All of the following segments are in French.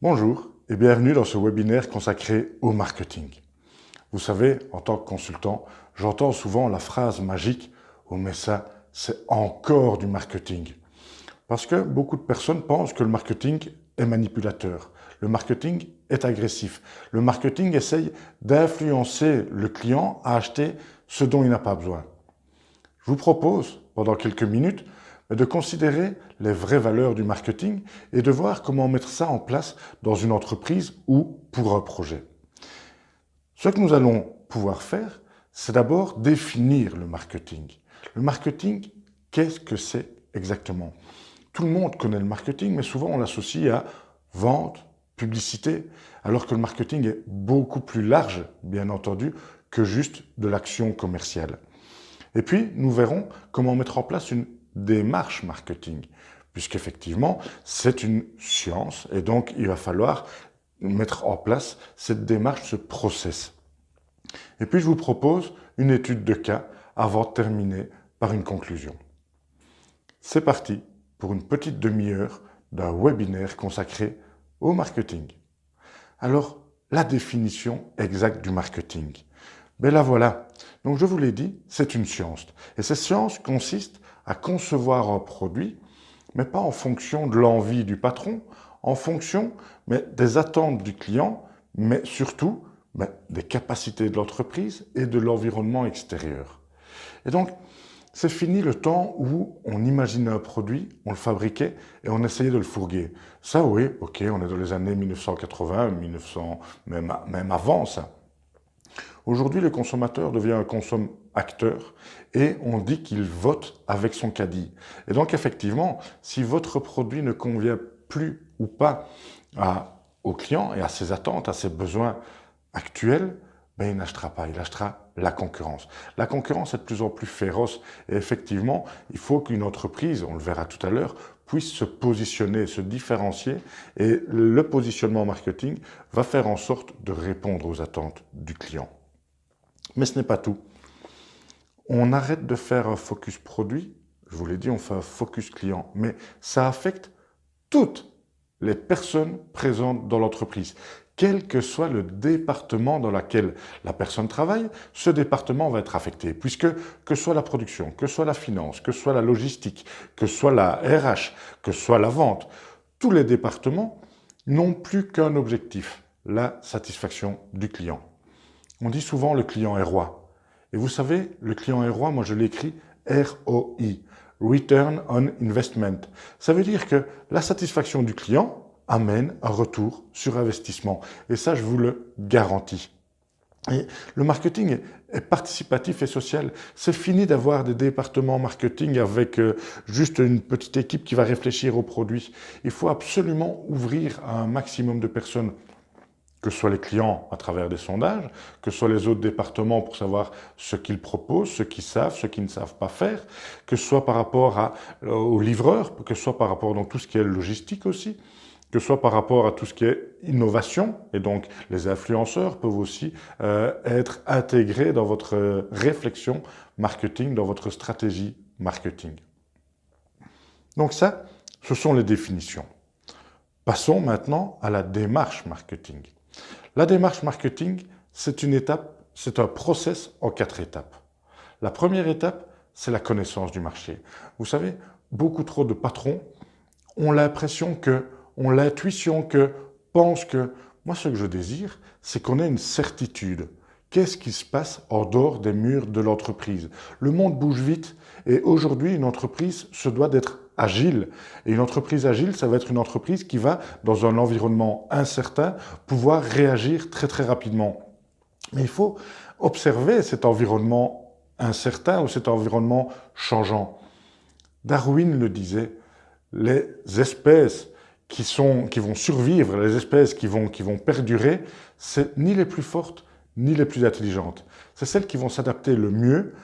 Bonjour et bienvenue dans ce webinaire consacré au marketing. Vous savez, en tant que consultant, j'entends souvent la phrase magique « Oh mais ça, c'est encore du marketing ». Parce que beaucoup de personnes pensent que le marketing est manipulateur, le marketing est agressif, le marketing essaye d'influencer le client à acheter ce dont il n'a pas besoin. Je vous propose, pendant quelques minutes, de considérer les vraies valeurs du marketing et de voir comment mettre ça en place dans une entreprise ou pour un projet. Ce que nous allons pouvoir faire, c'est d'abord définir le marketing. Le marketing, qu'est-ce que c'est exactement? Tout le monde connaît le marketing, mais souvent on l'associe à vente, publicité, alors que le marketing est beaucoup plus large, bien entendu, que juste de l'action commerciale. Et puis, nous verrons comment mettre en place une démarche marketing, puisqu'effectivement, c'est une science, et donc il va falloir mettre en place cette démarche, ce process. Et puis, je vous propose une étude de cas avant de terminer par une conclusion. C'est parti pour une petite demi-heure d'un webinaire consacré au marketing. Alors, la définition exacte du marketing. Ben la voilà. Donc je vous l'ai dit, c'est une science. Et cette science consiste à concevoir un produit, mais pas en fonction de l'envie du patron, en fonction des attentes du client, mais surtout des capacités de l'entreprise et de l'environnement extérieur. Et donc, c'est fini le temps où on imaginait un produit, on le fabriquait et on essayait de le fourguer. Ça, oui, ok, on est dans les années 1980, 1900, même avant ça. Aujourd'hui, le consommateur devient un consomme-acteur et on dit qu'il vote avec son caddie. Et donc, effectivement, si votre produit ne convient plus ou pas au client et à ses attentes, à ses besoins actuels, il n'achètera pas, il achètera la concurrence. La concurrence est de plus en plus féroce et effectivement, il faut qu'une entreprise, on le verra tout à l'heure, puisse se positionner, se différencier et le positionnement marketing va faire en sorte de répondre aux attentes du client. Mais ce n'est pas tout. On arrête de faire un focus produit, je vous l'ai dit, on fait un focus client, mais ça affecte toutes les personnes présentes dans l'entreprise. Quel que soit le département dans lequel la personne travaille, ce département va être affecté, puisque que soit la production, que soit la finance, que soit la logistique, que soit la RH, que soit la vente, tous les départements n'ont plus qu'un objectif, la satisfaction du client. On dit souvent le client est roi. Et vous savez, le client est roi, moi je l'écris ROI, Return on Investment. Ça veut dire que la satisfaction du client amène un retour sur investissement. Et ça, je vous le garantis. Et le marketing est participatif et social. C'est fini d'avoir des départements marketing avec juste une petite équipe qui va réfléchir aux produits. Il faut absolument ouvrir à un maximum de personnes, que ce soit les clients à travers des sondages, que ce soit les autres départements pour savoir ce qu'ils proposent, ce qu'ils savent, ce qu'ils ne savent pas faire, que ce soit par rapport aux livreurs, que ce soit par rapport à tout ce qui est logistique aussi, que ce soit par rapport à tout ce qui est innovation, et donc les influenceurs peuvent aussi être intégrés dans votre réflexion marketing, dans votre stratégie marketing. Donc ça, ce sont les définitions. Passons maintenant à la démarche marketing. La démarche marketing, c'est une étape, c'est un process en 4 étapes. La première étape, c'est la connaissance du marché. Vous savez, beaucoup trop de patrons ont l'intuition pensent que moi ce que je désire, c'est qu'on ait une certitude. Qu'est-ce qui se passe en dehors des murs de l'entreprise? Le monde bouge vite et aujourd'hui une entreprise se doit d'être agile. Et une entreprise agile, ça va être une entreprise qui va, dans un environnement incertain, pouvoir réagir très très rapidement. Mais il faut observer cet environnement incertain ou cet environnement changeant. Darwin le disait, les espèces qui vont survivre, les espèces qui vont perdurer, c'est ni les plus fortes, ni les plus intelligentes. C'est celles qui vont s'adapter le mieux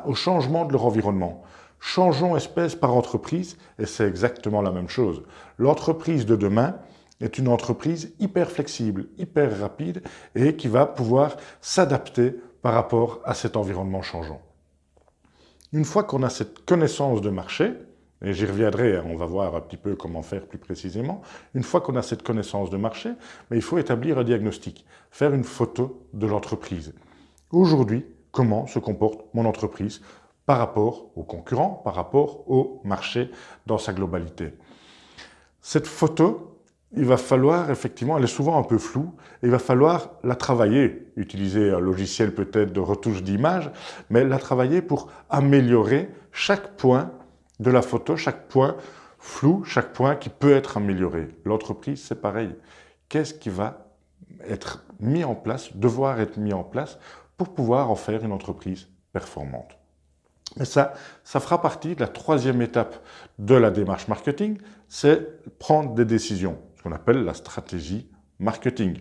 au changement de leur environnement. Changeons espèce par entreprise, et c'est exactement la même chose. L'entreprise de demain est une entreprise hyper flexible, hyper rapide, et qui va pouvoir s'adapter par rapport à cet environnement changeant. Une fois qu'on a cette connaissance de marché, Et j'y reviendrai, hein, on va voir un petit peu comment faire plus précisément. Une fois qu'on a cette connaissance de marché, mais il faut établir un diagnostic, faire une photo de l'entreprise. Aujourd'hui, comment se comporte mon entreprise par rapport aux concurrents, par rapport au marché dans sa globalité. Cette photo, il va falloir, effectivement, elle est souvent un peu floue, et il va falloir la travailler, utiliser un logiciel peut-être de retouche d'image, mais la travailler pour améliorer chaque point de la photo, chaque point flou, chaque point qui peut être amélioré. L'entreprise, c'est pareil. Qu'est-ce qui va être mis en place, devoir être mis en place pour pouvoir en faire une entreprise performante? Mais ça fera partie de la troisième étape de la démarche marketing, c'est prendre des décisions, ce qu'on appelle la stratégie marketing.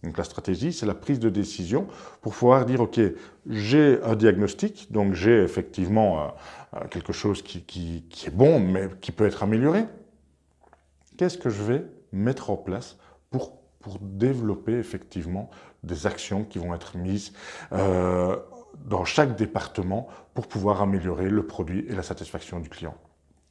Donc la stratégie, c'est la prise de décision pour pouvoir dire, OK, j'ai un diagnostic, donc j'ai effectivement quelque chose qui est bon, mais qui peut être amélioré. Qu'est-ce que je vais mettre en place pour développer effectivement des actions qui vont être mises dans chaque département pour pouvoir améliorer le produit et la satisfaction du client.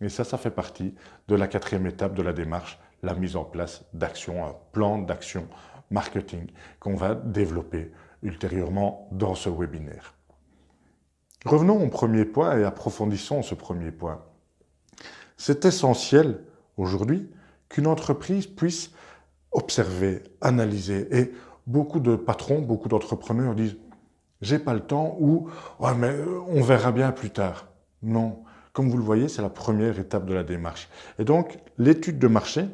Et ça fait partie de la quatrième étape de la démarche, la mise en place d'actions, un plan d'action marketing qu'on va développer ultérieurement dans ce webinaire. Revenons au premier point et approfondissons ce premier point. C'est essentiel aujourd'hui qu'une entreprise puisse observer, analyser. Et beaucoup de patrons, beaucoup d'entrepreneurs disent « j'ai pas le temps » ou « ouais, mais on verra bien plus tard ». Non, comme vous le voyez, c'est la première étape de la démarche. Et donc, l'étude de marché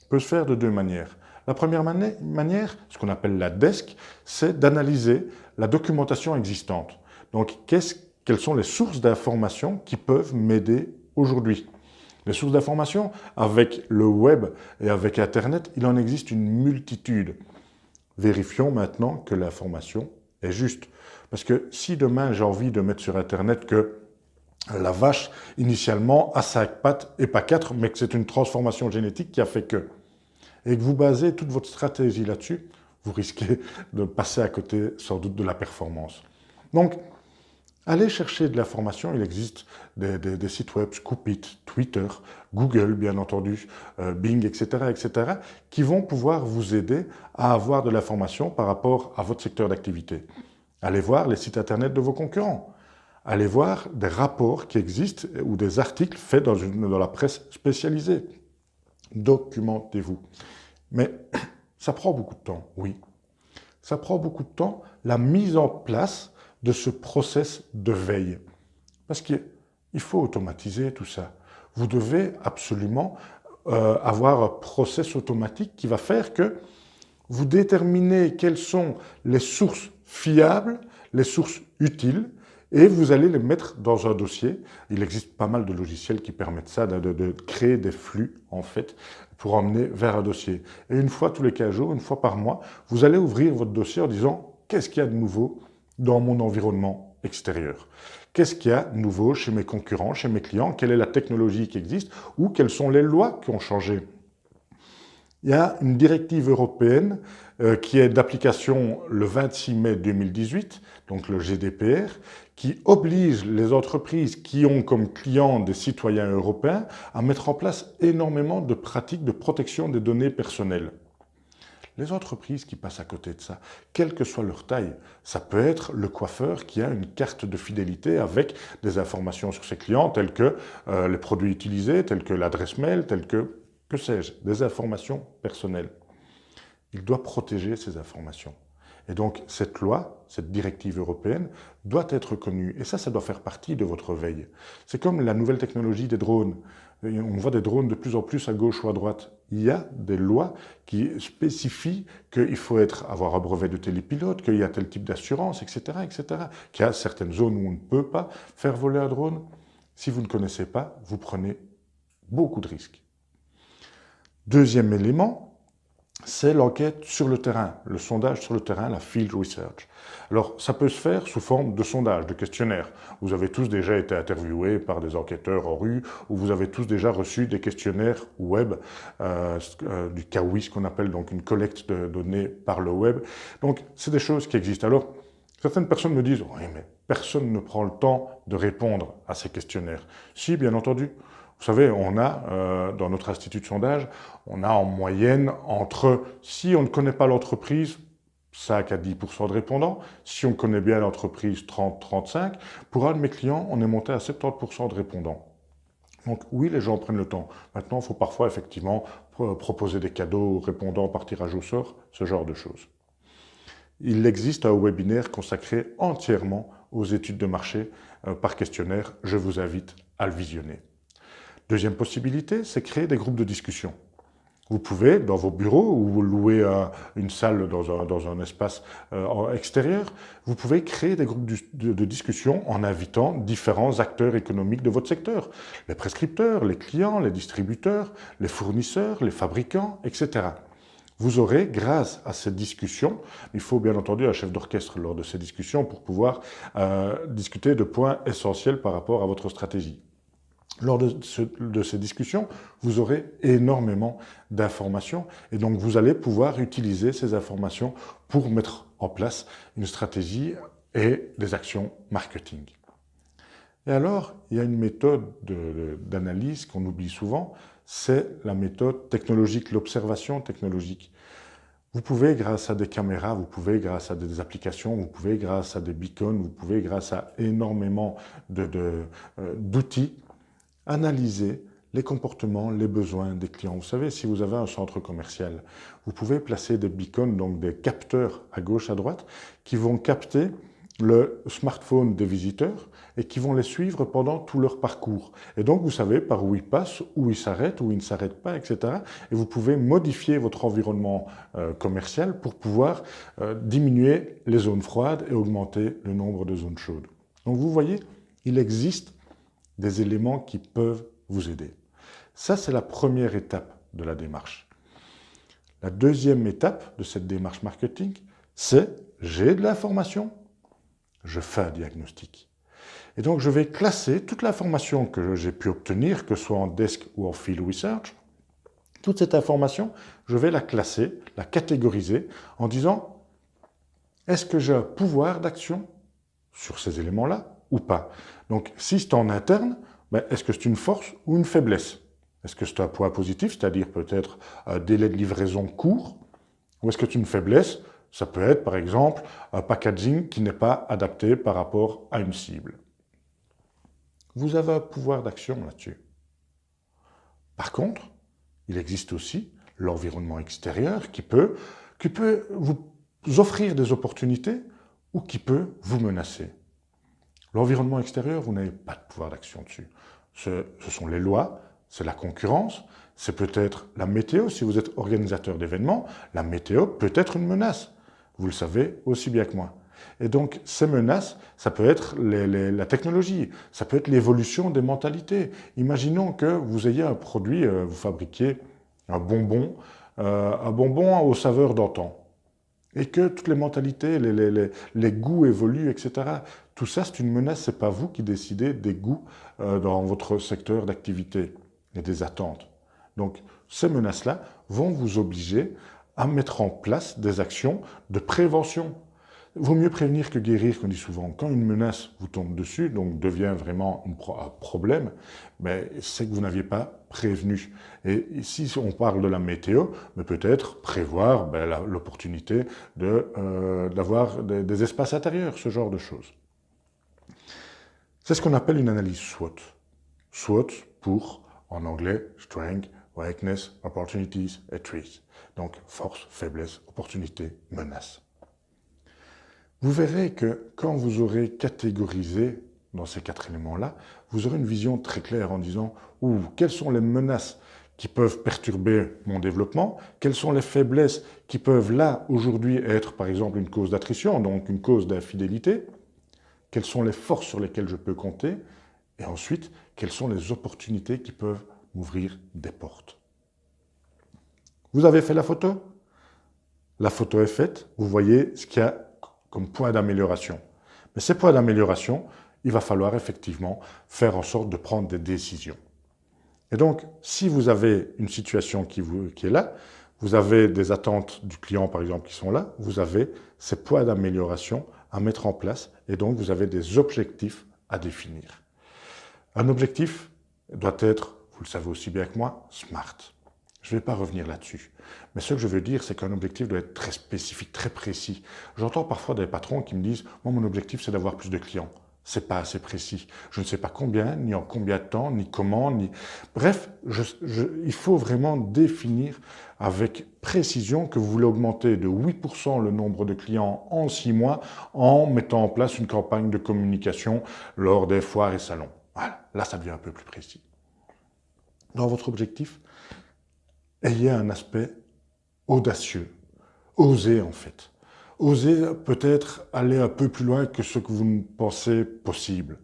peut se faire de deux manières. La première manière, ce qu'on appelle la desk, c'est d'analyser la documentation existante. Donc, quelles sont les sources d'informations qui peuvent m'aider aujourd'hui? Les sources d'informations, avec le web et avec Internet, il en existe une multitude. Vérifions maintenant que l'information est juste. Parce que si demain j'ai envie de mettre sur Internet que la vache, initialement, a 5 pattes et pas 4, mais que c'est une transformation génétique qui a fait que, et que vous basez toute votre stratégie là-dessus, vous risquez de passer à côté sans doute de la performance. Donc, allez chercher de l'information, il existe des sites web, Scoopit, Twitter, Google bien entendu, Bing, etc., qui vont pouvoir vous aider à avoir de l'information par rapport à votre secteur d'activité. Allez voir les sites internet de vos concurrents. Allez voir des rapports qui existent ou des articles faits dans la presse spécialisée. Documentez-vous. Mais ça prend beaucoup de temps, oui. Ça prend beaucoup de temps, la mise en place de ce process de veille. Parce qu'il faut automatiser tout ça. Vous devez absolument avoir un process automatique qui va faire que vous déterminez quelles sont les sources fiables, les sources utiles, et vous allez les mettre dans un dossier. Il existe pas mal de logiciels qui permettent ça, de créer des flux, en fait, pour emmener vers un dossier. Et une fois tous les 15 jours, une fois par mois, vous allez ouvrir votre dossier en disant « Qu'est-ce qu'il y a de nouveau dans mon environnement extérieur? Qu'est-ce qu'il y a de nouveau chez mes concurrents, chez mes clients? Quelle est la technologie qui existe? Ou quelles sont les lois qui ont changé ?» Il y a une directive européenne qui est d'application le 26 mai 2018, donc le GDPR, qui oblige les entreprises qui ont comme clients des citoyens européens à mettre en place énormément de pratiques de protection des données personnelles. Les entreprises qui passent à côté de ça, quelle que soit leur taille, ça peut être le coiffeur qui a une carte de fidélité avec des informations sur ses clients, telles que les produits utilisés, telles que l'adresse mail, telles que sais-je, des informations personnelles. Il doit protéger ces informations. Et donc, cette loi, cette directive européenne, doit être connue. Et ça doit faire partie de votre veille. C'est comme la nouvelle technologie des drones. On voit des drones de plus en plus à gauche ou à droite. Il y a des lois qui spécifient qu'il faut avoir un brevet de télépilote, qu'il y a tel type d'assurance, etc., qu'il y a certaines zones où on ne peut pas faire voler un drone. Si vous ne connaissez pas, vous prenez beaucoup de risques. Deuxième élément, c'est l'enquête sur le terrain, le sondage sur le terrain, la field research. Alors, ça peut se faire sous forme de sondage, de questionnaire. Vous avez tous déjà été interviewés par des enquêteurs en rue, ou vous avez tous déjà reçu des questionnaires web, du Kawi, ce qu'on appelle donc une collecte de données par le web. Donc, c'est des choses qui existent. Alors, certaines personnes me disent « Oui, mais personne ne prend le temps de répondre à ces questionnaires. » Si, bien entendu. Vous savez, on a, dans notre institut de sondage, on a en moyenne entre, si on ne connaît pas l'entreprise, 5 à 10% de répondants. Si on connaît bien l'entreprise, 30-35%. Pour un de mes clients, on est monté à 70% de répondants. Donc oui, les gens prennent le temps. Maintenant, il faut parfois effectivement proposer des cadeaux aux répondants par tirage au sort, ce genre de choses. Il existe un webinaire consacré entièrement aux études de marché par questionnaire. Je vous invite à le visionner. Deuxième possibilité, c'est créer des groupes de discussion. Vous pouvez, dans vos bureaux, ou vous louez une salle dans un espace extérieur, vous pouvez créer des groupes de discussion en invitant différents acteurs économiques de votre secteur. Les prescripteurs, les clients, les distributeurs, les fournisseurs, les fabricants, etc. Vous aurez, grâce à ces discussions, il faut bien entendu un chef d'orchestre lors de ces discussions pour pouvoir discuter de points essentiels par rapport à votre stratégie. Lors de ces discussions, vous aurez énormément d'informations et donc vous allez pouvoir utiliser ces informations pour mettre en place une stratégie et des actions marketing. Et alors, il y a une méthode d'analyse qu'on oublie souvent, c'est la méthode technologique, l'observation technologique. Vous pouvez, grâce à des caméras, vous pouvez, grâce à des applications, vous pouvez, grâce à des beacons, vous pouvez, grâce à énormément d'outils, analyser les comportements, les besoins des clients. Vous savez, si vous avez un centre commercial, vous pouvez placer des beacons, donc des capteurs à gauche, à droite, qui vont capter le smartphone des visiteurs et qui vont les suivre pendant tout leur parcours. Et donc, vous savez par où ils passent, où ils s'arrêtent, où ils ne s'arrêtent pas, etc. Et vous pouvez modifier votre environnement commercial pour pouvoir diminuer les zones froides et augmenter le nombre de zones chaudes. Donc, vous voyez, il existe des éléments qui peuvent vous aider. Ça, c'est la première étape de la démarche. La deuxième étape de cette démarche marketing, c'est j'ai de l'information, je fais un diagnostic. Et donc, je vais classer toute l'information que j'ai pu obtenir, que ce soit en desk ou en field research. Toute cette information, je vais la classer, la catégoriser en disant est-ce que j'ai un pouvoir d'action sur ces éléments-là ou pas? Donc, si c'est en interne, est-ce que c'est une force ou une faiblesse? Est-ce que c'est un point positif, c'est-à-dire peut-être un délai de livraison court? Ou est-ce que c'est une faiblesse? Ça peut être, par exemple, un packaging qui n'est pas adapté par rapport à une cible. Vous avez un pouvoir d'action là-dessus. Par contre, il existe aussi l'environnement extérieur qui peut vous offrir des opportunités ou qui peut vous menacer. L'environnement extérieur, vous n'avez pas de pouvoir d'action dessus. Ce sont les lois, c'est la concurrence, c'est peut-être la météo. Si vous êtes organisateur d'événements, la météo peut être une menace. Vous le savez aussi bien que moi. Et donc, ces menaces, ça peut être la technologie, ça peut être l'évolution des mentalités. Imaginons que vous ayez un produit, vous fabriquez un bonbon aux saveurs d'antan. Et que toutes les mentalités, les goûts évoluent, etc. Tout ça, c'est une menace, ce n'est pas vous qui décidez des goûts dans votre secteur d'activité et des attentes. Donc, ces menaces-là vont vous obliger à mettre en place des actions de prévention. Il vaut mieux prévenir que guérir, qu'on dit souvent. Quand une menace vous tombe dessus, donc devient vraiment un problème, c'est que vous n'aviez pas prévenu. Et si on parle de la météo, peut-être prévoir l'opportunité d'avoir des espaces intérieurs, ce genre de choses. C'est ce qu'on appelle une analyse SWOT. SWOT pour, en anglais, Strength, Weakness, Opportunities et Threats. Donc, force, faiblesse, opportunité, menace. Vous verrez que quand vous aurez catégorisé dans ces 4 éléments-là, vous aurez une vision très claire en disant quelles sont les menaces qui peuvent perturber mon développement, quelles sont les faiblesses qui peuvent là, aujourd'hui, être par exemple une cause d'attrition, donc une cause d'infidélité, quelles sont les forces sur lesquelles je peux compter, et ensuite, quelles sont les opportunités qui peuvent m'ouvrir des portes. Vous avez fait la photo? La photo est faite, vous voyez ce qu'il y a comme point d'amélioration. Mais ces points d'amélioration, il va falloir effectivement faire en sorte de prendre des décisions. Et donc, si vous avez une situation qui est là, vous avez des attentes du client, par exemple, qui sont là, vous avez ces points d'amélioration à mettre en place et donc vous avez des objectifs à définir. Un objectif doit être, vous le savez aussi bien que moi, SMART. Je ne vais pas revenir là-dessus. Mais ce que je veux dire, c'est qu'un objectif doit être très spécifique, très précis. J'entends parfois des patrons qui me disent « Moi, mon objectif, c'est d'avoir plus de clients. » C'est pas assez précis. Je ne sais pas combien, ni en combien de temps, ni comment, ni... Bref, il faut vraiment définir avec précision que vous voulez augmenter de 8% le nombre de clients en 6 mois en mettant en place une campagne de communication lors des foires et salons. Voilà, là, ça devient un peu plus précis. Dans votre objectif, ayez un aspect audacieux. Osez, en fait. Osez peut-être aller un peu plus loin que ce que vous ne pensez possible.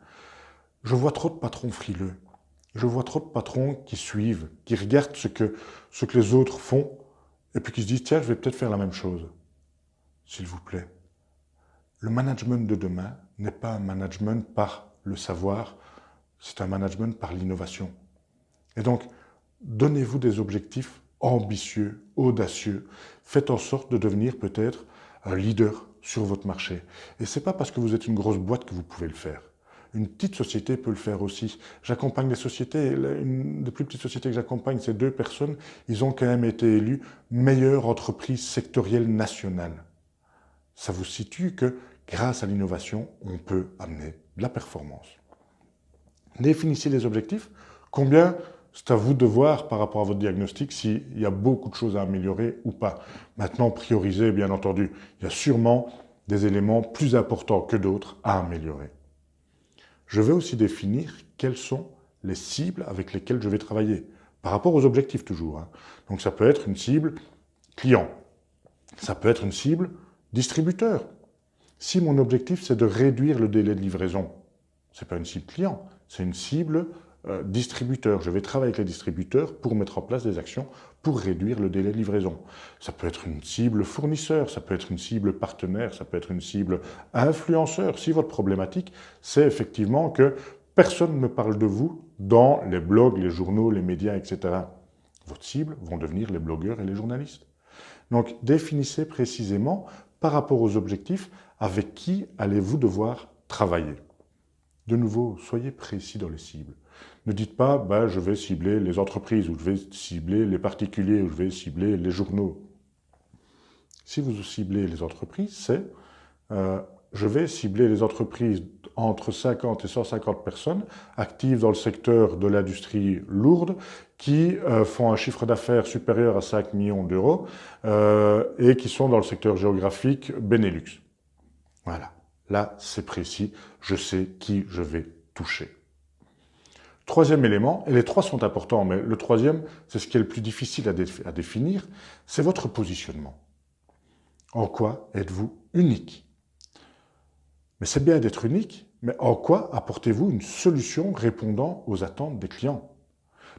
Je vois trop de patrons frileux. Je vois trop de patrons qui suivent, qui regardent ce que les autres font, et puis qui se disent « Tiens, je vais peut-être faire la même chose. » S'il vous plaît, le management de demain n'est pas un management par le savoir, c'est un management par l'innovation. Et donc, donnez-vous des objectifs ambitieux, audacieux. Faites en sorte de devenir peut-être un leader sur votre marché. Et ce n'est pas parce que vous êtes une grosse boîte que vous pouvez le faire. Une petite société peut le faire aussi. J'accompagne des sociétés, une des plus petites sociétés que j'accompagne, c'est 2 personnes, ils ont quand même été élus meilleure entreprise sectorielle nationale. Ça vous situe que grâce à l'innovation, on peut amener de la performance. Définissez les objectifs. Combien? C'est à vous de voir par rapport à votre diagnostic s'il y a beaucoup de choses à améliorer ou pas. Maintenant, priorisez, bien entendu. Il y a sûrement des éléments plus importants que d'autres à améliorer. Je vais aussi définir quelles sont les cibles avec lesquelles je vais travailler, par rapport aux objectifs toujours. Donc ça peut être une cible client, ça peut être une cible distributeur. Si mon objectif c'est de réduire le délai de livraison, ce n'est pas une cible client, c'est une cible distributeur. Je vais travailler avec les distributeurs pour mettre en place des actions pour réduire le délai de livraison. Ça peut être une cible fournisseur, ça peut être une cible partenaire, ça peut être une cible influenceur. Si votre problématique, c'est effectivement que personne ne parle de vous dans les blogs, les journaux, les médias, etc. Votre cible vont devenir les blogueurs et les journalistes. Donc, définissez précisément par rapport aux objectifs avec qui allez-vous devoir travailler. De nouveau, soyez précis dans les cibles. Ne dites pas « je vais cibler les entreprises » ou « je vais cibler les particuliers » ou « je vais cibler les journaux ». Si vous ciblez les entreprises, c'est je vais cibler les entreprises entre 50 et 150 personnes actives dans le secteur de l'industrie lourde qui font un chiffre d'affaires supérieur à 5 millions d'euros et qui sont dans le secteur géographique Benelux. Voilà. Là, c'est précis, je sais qui je vais toucher. Troisième élément, et les 3 sont importants, mais le troisième, c'est ce qui est le plus difficile à définir, c'est votre positionnement. En quoi êtes-vous unique? Mais c'est bien d'être unique, mais en quoi apportez-vous une solution répondant aux attentes des clients?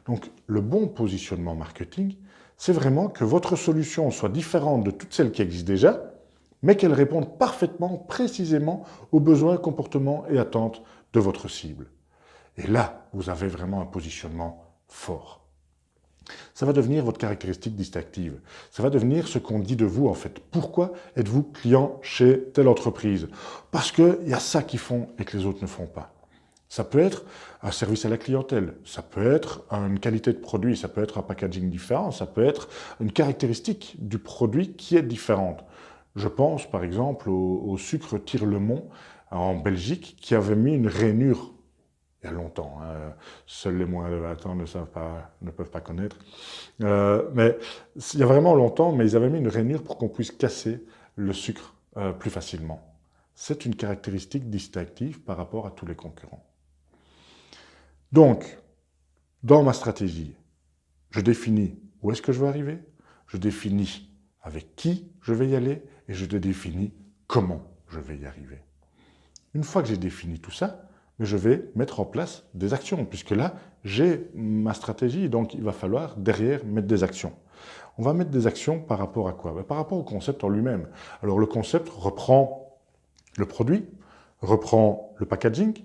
Donc, le bon positionnement marketing, c'est vraiment que votre solution soit différente de toutes celles qui existent déjà, mais qu'elle réponde parfaitement, précisément aux besoins, comportements et attentes de votre cible. Et là, vous avez vraiment un positionnement fort. Ça va devenir votre caractéristique distinctive. Ça va devenir ce qu'on dit de vous, en fait. Pourquoi êtes-vous client chez telle entreprise? Parce qu'il y a ça qu'ils font et que les autres ne font pas. Ça peut être un service à la clientèle, ça peut être une qualité de produit, ça peut être un packaging différent, ça peut être une caractéristique du produit qui est différente. Je pense par exemple au sucre Tirlemont en Belgique qui avait mis une rainure il y a longtemps. Seuls les moins de 20 ans ne peuvent pas connaître. Mais il y a vraiment longtemps, mais ils avaient mis une rainure pour qu'on puisse casser le sucre plus facilement. C'est une caractéristique distinctive par rapport à tous les concurrents. Donc, dans ma stratégie, je définis où est-ce que je veux arriver, je définis avec qui je vais y aller et je définis comment je vais y arriver. Une fois que j'ai défini tout ça, je vais mettre en place des actions, puisque là, j'ai ma stratégie, donc il va falloir derrière mettre des actions. On va mettre des actions par rapport à quoi? Par rapport au concept en lui-même. Alors le concept reprend le produit, reprend le packaging,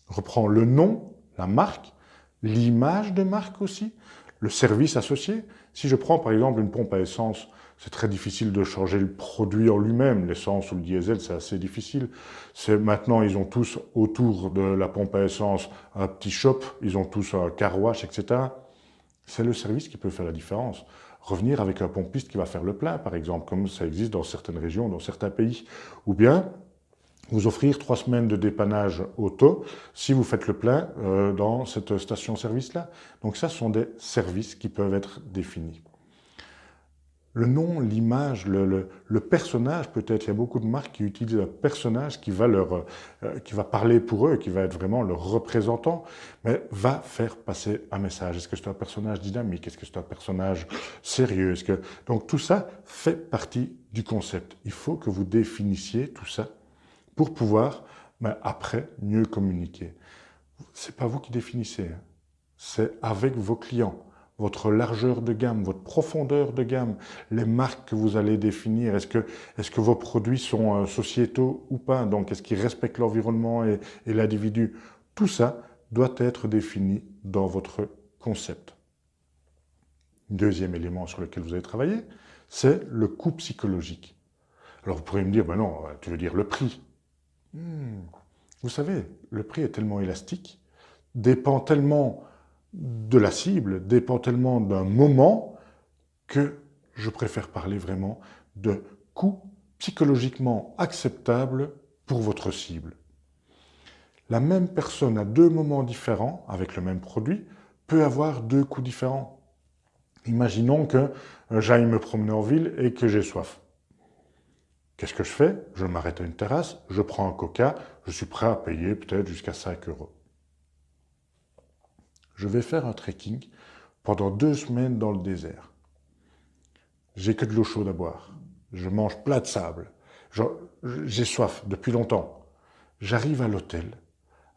reprend le nom, la marque, l'image de marque aussi, le service associé. Si je prends par exemple une pompe à essence, c'est très difficile de changer le produit en lui-même. L'essence ou le diesel, c'est assez difficile. Maintenant, ils ont tous autour de la pompe à essence un petit shop, ils ont tous un car wash, etc. C'est le service qui peut faire la différence. Revenir avec un pompiste qui va faire le plein, par exemple, comme ça existe dans certaines régions, dans certains pays. Ou bien vous offrir 3 semaines de dépannage auto si vous faites le plein dans cette station-service-là. Donc ça, ce sont des services qui peuvent être définis. Le nom, l'image, le personnage, peut-être, il y a beaucoup de marques qui utilisent un personnage qui va parler pour eux, qui va être vraiment leur représentant, mais va faire passer un message. Est-ce que c'est un personnage dynamique? Est-ce que c'est un personnage sérieux? Donc tout ça fait partie du concept. Il faut que vous définissiez tout ça pour pouvoir, après, mieux communiquer. C'est pas vous qui définissez, hein. C'est avec vos clients. Votre largeur de gamme, votre profondeur de gamme, les marques que vous allez définir, est-ce que vos produits sont sociétaux ou pas, donc est-ce qu'ils respectent l'environnement et l'individu? Tout ça doit être défini dans votre concept. Deuxième élément sur lequel vous allez travailler, c'est le coût psychologique. Alors vous pourrez me dire, ben non, tu veux dire le prix. Vous savez, le prix est tellement élastique, dépend tellement de la cible, dépend tellement d'un moment que je préfère parler vraiment de coût psychologiquement acceptable pour votre cible. La même personne à 2 moments différents, avec le même produit, peut avoir 2 coûts différents. Imaginons que j'aille me promener en ville et que j'ai soif. Qu'est-ce que je fais? Je m'arrête à une terrasse, je prends un coca, je suis prêt à payer peut-être jusqu'à 5 €. Je vais faire un trekking pendant 2 semaines dans le désert. J'ai que de l'eau chaude à boire. Je mange plat de sable. J'ai soif depuis longtemps. J'arrive à l'hôtel.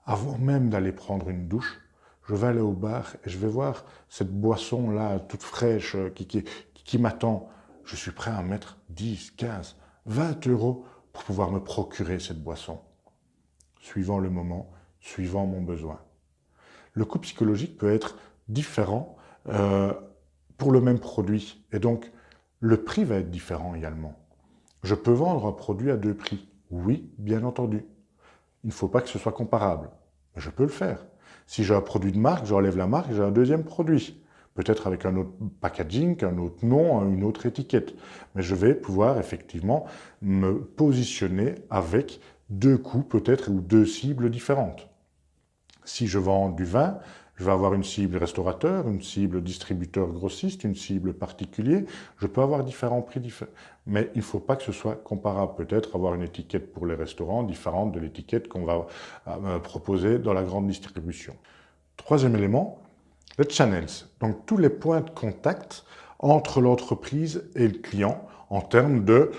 Avant même d'aller prendre une douche, je vais aller au bar et je vais voir cette boisson-là, toute fraîche, qui m'attend. Je suis prêt à mettre 10, 15, 20 € pour pouvoir me procurer cette boisson, suivant le moment, suivant mon besoin. Le coût psychologique peut être différent pour le même produit. Et donc, le prix va être différent également. Je peux vendre un produit à 2 prix. Oui, bien entendu. Il ne faut pas que ce soit comparable. Mais je peux le faire. Si j'ai un produit de marque, j'enlève la marque, j'ai un deuxième produit. Peut-être avec un autre packaging, un autre nom, une autre étiquette. Mais je vais pouvoir effectivement me positionner avec 2 coûts peut-être ou 2 cibles différentes. Si je vends du vin, je vais avoir une cible restaurateur, une cible distributeur grossiste, une cible particulier. Je peux avoir différents prix différents. Mais il ne faut pas que ce soit comparable. Peut-être avoir une étiquette pour les restaurants différente de l'étiquette qu'on va proposer dans la grande distribution. Troisième élément, les channels. Donc tous les points de contact entre l'entreprise et le client en termes de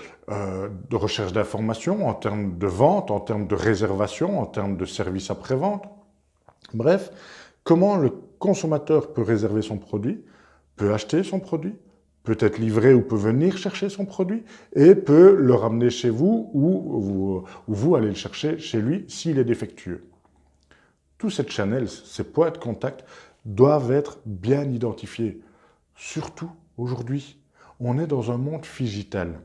recherche d'informations, en termes de vente, en termes de réservation, en termes de service après-vente. Bref, comment le consommateur peut réserver son produit, peut acheter son produit, peut être livré ou peut venir chercher son produit et peut le ramener chez vous ou vous allez le chercher chez lui s'il est défectueux. Tous ces channels, ces points de contact doivent être bien identifiés. Surtout aujourd'hui, on est dans un monde digital.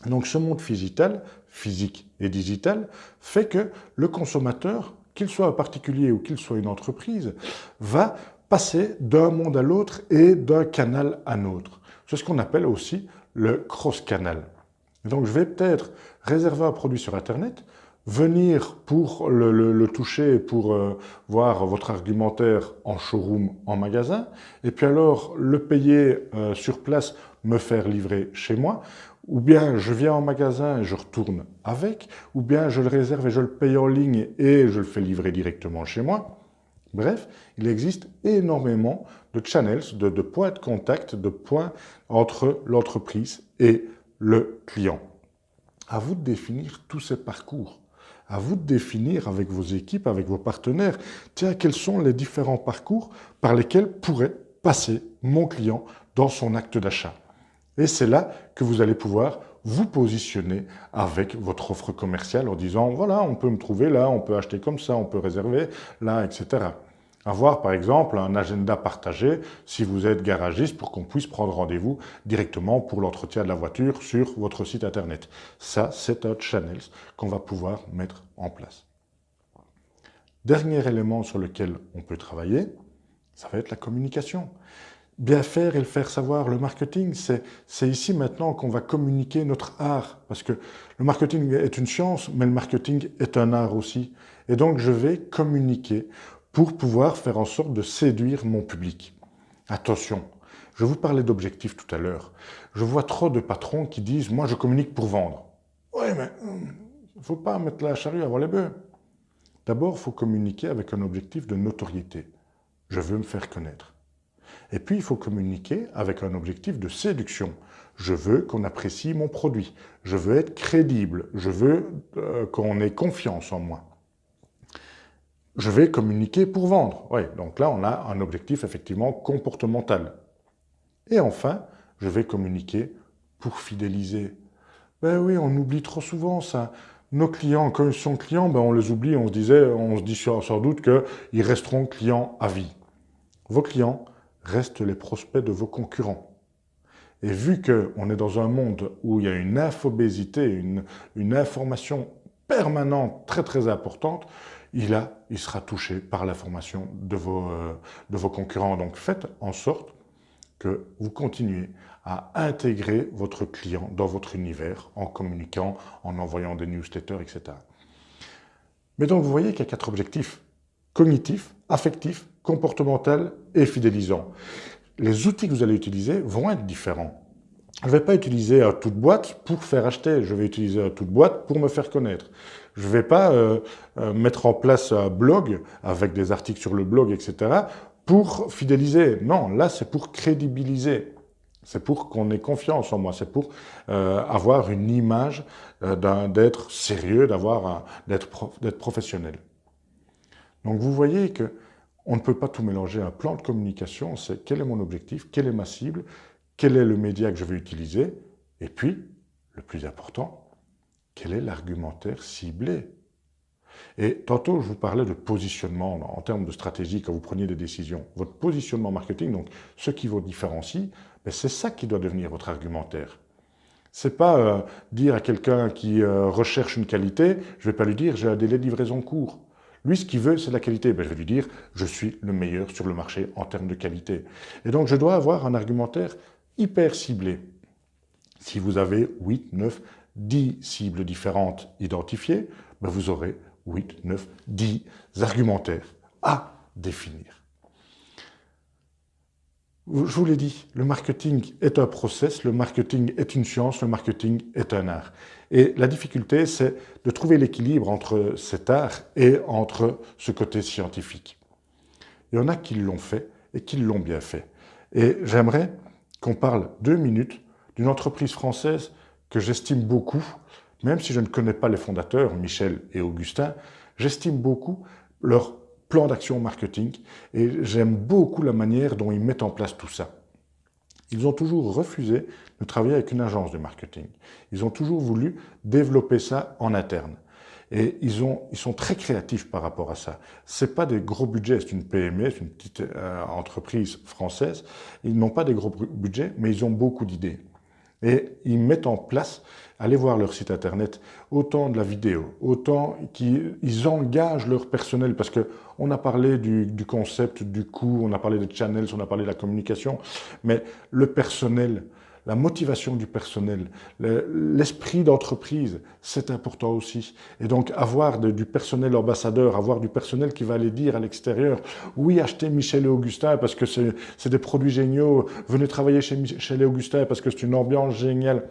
Donc ce monde digital, physique et digital, fait que le consommateur, qu'il soit un particulier ou qu'il soit une entreprise, va passer d'un monde à l'autre et d'un canal à l'autre. C'est ce qu'on appelle aussi le cross-canal. Donc je vais peut-être réserver un produit sur Internet, venir pour le toucher, pour voir votre argumentaire en showroom, en magasin, et puis alors le payer sur place, me faire livrer chez moi, ou bien je viens en magasin et je retourne avec, ou bien je le réserve et je le paye en ligne et je le fais livrer directement chez moi. Bref, il existe énormément de channels, de points de contact, de points entre l'entreprise et le client. À vous de définir tous ces parcours. À vous de définir avec vos équipes, avec vos partenaires, tiens, quels sont les différents parcours par lesquels pourrait passer mon client dans son acte d'achat. Et c'est là que vous allez pouvoir vous positionner avec votre offre commerciale en disant, voilà, on peut me trouver là, on peut acheter comme ça, on peut réserver là, etc. Avoir par exemple un agenda partagé si vous êtes garagiste pour qu'on puisse prendre rendez-vous directement pour l'entretien de la voiture sur votre site internet. Ça, c'est un channel qu'on va pouvoir mettre en place. Dernier élément sur lequel on peut travailler, ça va être la communication. bien faire et le faire savoir. Le marketing, c'est ici maintenant qu'on va communiquer notre art. Parce que le marketing est une science, mais le marketing est un art aussi. Et donc, je vais communiquer pour pouvoir faire en sorte de séduire mon public. Attention, je vous parlais d'objectifs tout à l'heure. Je vois trop de patrons qui disent « moi, je communique pour vendre ». Oui, mais il ne faut pas mettre la charrue avant les bœufs. D'abord, il faut communiquer avec un objectif de notoriété. Je veux me faire connaître. Et puis, il faut communiquer avec un objectif de séduction. Je veux qu'on apprécie mon produit. Je veux être crédible. Je veux qu'on ait confiance en moi. Je vais communiquer pour vendre. Oui, donc là, on a un objectif effectivement comportemental. Et enfin, je vais communiquer pour fidéliser. Ben oui, on oublie trop souvent ça. Nos clients, quand ils sont clients, ben on les oublie, on se dit sans doute qu'ils resteront clients à vie. Vos clients restent les prospects de vos concurrents. Et vu qu'on est dans un monde où il y a une infobésité, une information permanente très très importante, il sera touché par l'information de vos concurrents. Donc faites en sorte que vous continuez à intégrer votre client dans votre univers en communiquant, en envoyant des newsletters, etc. Mais donc vous voyez qu'il y a 4 objectifs: cognitif, affectif, comportemental et fidélisant. Les outils que vous allez utiliser vont être différents. Je ne vais pas utiliser un toute boîte pour faire acheter, je vais utiliser un toute boîte pour me faire connaître. Je ne vais pas mettre en place un blog avec des articles sur le blog, etc. pour fidéliser. Non, là c'est pour crédibiliser. C'est pour qu'on ait confiance en moi, c'est pour avoir une image d'être sérieux, d'être professionnel. Donc vous voyez que on ne peut pas tout mélanger. Un plan de communication, c'est quel est mon objectif, quelle est ma cible, quel est le média que je vais utiliser, et puis, le plus important, quel est l'argumentaire ciblé. Et tantôt, je vous parlais de positionnement en termes de stratégie quand vous preniez des décisions. Votre positionnement marketing, donc ce qui vous différencie, c'est ça qui doit devenir votre argumentaire. C'est pas dire à quelqu'un qui recherche une qualité, je ne vais pas lui dire j'ai un délai de livraison court. Lui, ce qu'il veut, c'est la qualité. Je vais lui dire je suis le meilleur sur le marché en termes de qualité. Et donc, je dois avoir un argumentaire hyper ciblé. Si vous avez 8, 9, 10 cibles différentes identifiées, vous aurez 8, 9, 10 argumentaires à définir. Je vous l'ai dit, le marketing est un process, le marketing est une science, le marketing est un art. Et la difficulté, c'est de trouver l'équilibre entre cet art et entre ce côté scientifique. Il y en a qui l'ont fait et qui l'ont bien fait. Et j'aimerais qu'on parle 2 minutes d'une entreprise française que j'estime beaucoup, même si je ne connais pas les fondateurs, Michel et Augustin, j'estime beaucoup leur plan d'action marketing et j'aime beaucoup la manière dont ils mettent en place tout ça. Ils ont toujours refusé de travailler avec une agence de marketing. Ils ont toujours voulu développer ça en interne. Et ils sont très créatifs par rapport à ça. C'est pas des gros budgets, c'est une PME, c'est une petite entreprise française. Ils n'ont pas des gros budgets, mais ils ont beaucoup d'idées. Et ils mettent en place, allez voir leur site internet, autant de la vidéo, autant qu'ils engagent leur personnel, parce qu'on a parlé du concept, du coût, on a parlé des channels, on a parlé de la communication, mais le personnel, la motivation du personnel, l'esprit d'entreprise, c'est important aussi. Et donc avoir du personnel ambassadeur, avoir du personnel qui va aller dire à l'extérieur, oui, achetez Michel et Augustin parce que c'est des produits géniaux, venez travailler chez Michel et Augustin parce que c'est une ambiance géniale.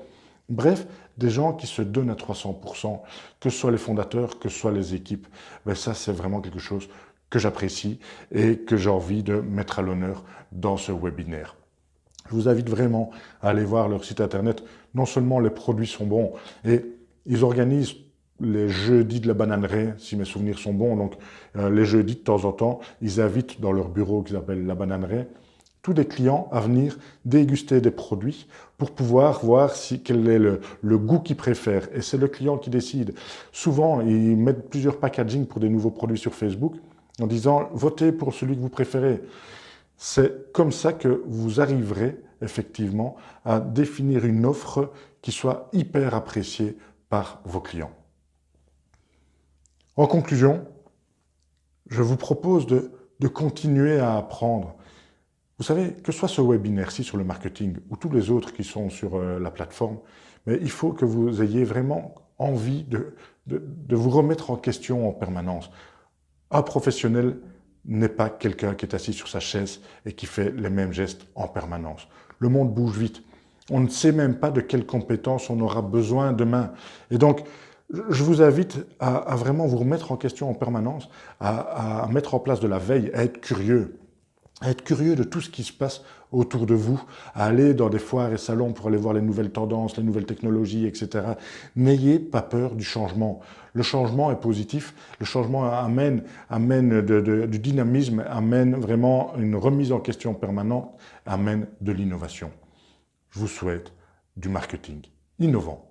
Bref, des gens qui se donnent à 300%, que ce soit les fondateurs, que ce soit les équipes, ça c'est vraiment quelque chose que j'apprécie et que j'ai envie de mettre à l'honneur dans ce webinaire. Je vous invite vraiment à aller voir leur site internet. Non seulement les produits sont bons, et ils organisent les jeudis de la bananerie, si mes souvenirs sont bons. Donc les jeudis, de temps en temps, ils invitent dans leur bureau qu'ils appellent la bananerie, tous des clients à venir déguster des produits pour pouvoir voir quel est le goût qu'ils préfèrent. Et c'est le client qui décide. Souvent, ils mettent plusieurs packaging pour des nouveaux produits sur Facebook en disant « Votez pour celui que vous préférez ». C'est comme ça que vous arriverez effectivement à définir une offre qui soit hyper appréciée par vos clients. En conclusion, je vous propose de continuer à apprendre. Vous savez, que ce soit ce webinaire-ci sur le marketing ou tous les autres qui sont sur la plateforme, mais il faut que vous ayez vraiment envie de vous remettre en question en permanence. Un professionnel n'est pas quelqu'un qui est assis sur sa chaise et qui fait les mêmes gestes en permanence. Le monde bouge vite. On ne sait même pas de quelles compétences on aura besoin demain. Et donc, je vous invite à vraiment vous remettre en question en permanence, à mettre en place de la veille, à être curieux de tout ce qui se passe autour de vous, à aller dans des foires et salons pour aller voir les nouvelles tendances, les nouvelles technologies, etc. N'ayez pas peur du changement. Le changement est positif, le changement amène du dynamisme, amène vraiment une remise en question permanente, amène de l'innovation. Je vous souhaite du marketing innovant.